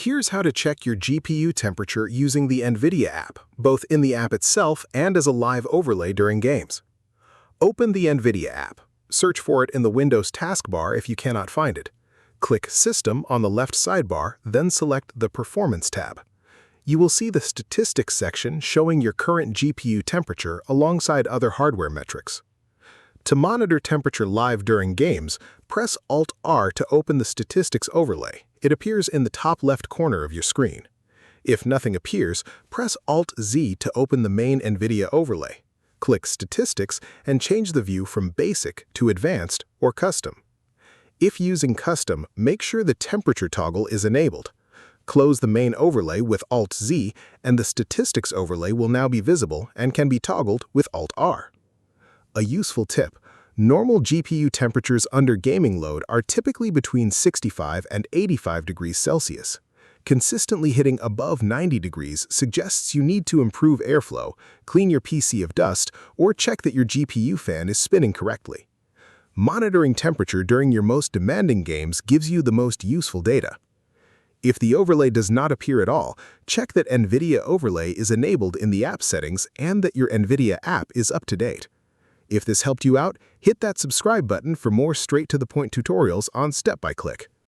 Here's how to check your GPU temperature using the Nvidia app, both in the app itself and as a live overlay during games. Open the Nvidia app. Search for it in the Windows taskbar if you cannot find it. Click System on the left sidebar, then select the Performance tab. You will see the Statistics section showing your current GPU temperature alongside other hardware metrics. To monitor temperature live during games, press Alt-R to open the Statistics overlay. It appears in the top left corner of your screen. If nothing appears, press Alt-Z to open the main Nvidia overlay. Click Statistics and change the view from Basic to Advanced or Custom. If using Custom, make sure the temperature toggle is enabled. Close the main overlay with Alt-Z, and the Statistics overlay will now be visible and can be toggled with Alt-R. A useful tip: normal GPU temperatures under gaming load are typically between 65 and 85 degrees Celsius. Consistently hitting above 90 degrees suggests you need to improve airflow, clean your PC of dust, or check that your GPU fan is spinning correctly. Monitoring temperature during your most demanding games gives you the most useful data. If the overlay does not appear at all, check that Nvidia Overlay is enabled in the app settings and that your Nvidia app is up to date. If this helped you out, hit that subscribe button for more straight-to-the-point tutorials on Step by Click.